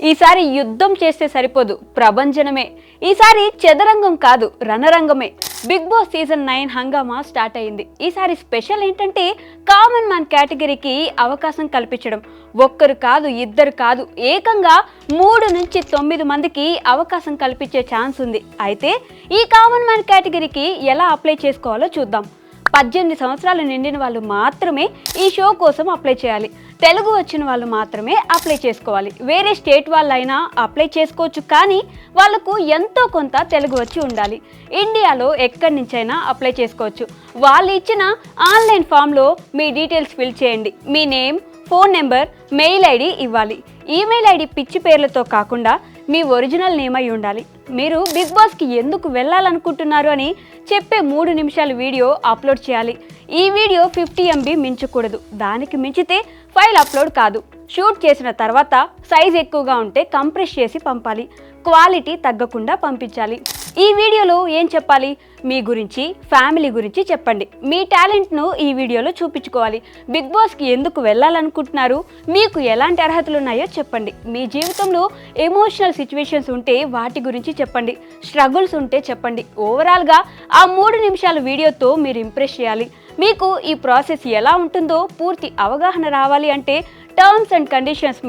ఈసారి యుద్ధం చేస్తే సరిపోదు, ప్రభంజనమే. ఈసారి చదరంగం కాదు, రణరంగమే. బిగ్ బాస్ సీజన్ 9 హంగామా స్టార్ట్ అయింది. ఈసారి స్పెషల్ ఏంటంటే కామన్ మ్యాన్ కేటగిరీకి అవకాశం కల్పించడం. ఒక్కరు కాదు, ఇద్దరు కాదు, ఏకంగా 3 నుంచి 9 మందికి అవకాశం కల్పించే ఛాన్స్ ఉంది. అయితే ఈ కామన్ మ్యాన్ కేటగిరీకి ఎలా అప్లై చేసుకోవాలో చూద్దాం. 18 సంవత్సరాలు నిండిన వాళ్ళు మాత్రమే ఈ షో కోసం అప్లై చేయాలి. తెలుగు వచ్చిన వాళ్ళు మాత్రమే అప్లై చేసుకోవాలి. వేరే స్టేట్ వాళ్ళైనా అప్లై చేసుకోవచ్చు, కానీ వాళ్ళకు ఎంతో కొంత తెలుగు వచ్చి ఉండాలి. ఇండియాలో ఎక్కడి నుంచైనా అప్లై చేసుకోవచ్చు. వాళ్ళు ఇచ్చిన ఆన్లైన్ ఫామ్లో మీ డీటెయిల్స్ ఫిల్ చేయండి. మీ name, phone number, mail ID ఇవ్వాలి. ఈమెయిల్ ఐడి పిచ్చి పేర్లతో కాకుండా మీ ఒరిజినల్ నేమ్ అయి ఉండాలి. మీరు బిగ్ బాస్కి ఎందుకు వెళ్ళాలనుకుంటున్నారు అని చెప్పే 3 నిమిషాల వీడియో అప్లోడ్ చేయాలి. ఈ వీడియో 50 MB మించకూడదు. దానికి మించితే ఫైల్ అప్లోడ్ కాదు. షూట్ చేసిన తర్వాత సైజ్ ఎక్కువగా ఉంటే కంప్రెస్ చేసి పంపాలి. క్వాలిటీ తగ్గకుండా పంపించాలి. ఈ వీడియోలో ఏం చెప్పాలి? మీ గురించి, ఫ్యామిలీ గురించి చెప్పండి. మీ టాలెంట్ను ఈ వీడియోలో చూపించుకోవాలి. బిగ్ బాస్కి ఎందుకు వెళ్ళాలనుకుంటున్నారు, మీకు ఎలాంటి అర్హతలు ఉన్నాయో చెప్పండి. మీ జీవితంలో ఎమోషనల్ సిచ్యువేషన్స్ ఉంటే వాటి గురించి చెప్పండి. స్ట్రగుల్స్ ఉంటే చెప్పండి. ఓవరాల్గా ఆ 3 నిమిషాల వీడియోతో మీరు ఇంప్రెస్ చేయాలి. మీకు ఈ ప్రాసెస్ ఎలా ఉంటుందో పూర్తి అవగాహన రావాలి అంటే టర్మ్స్ అండ్ కండిషన్స్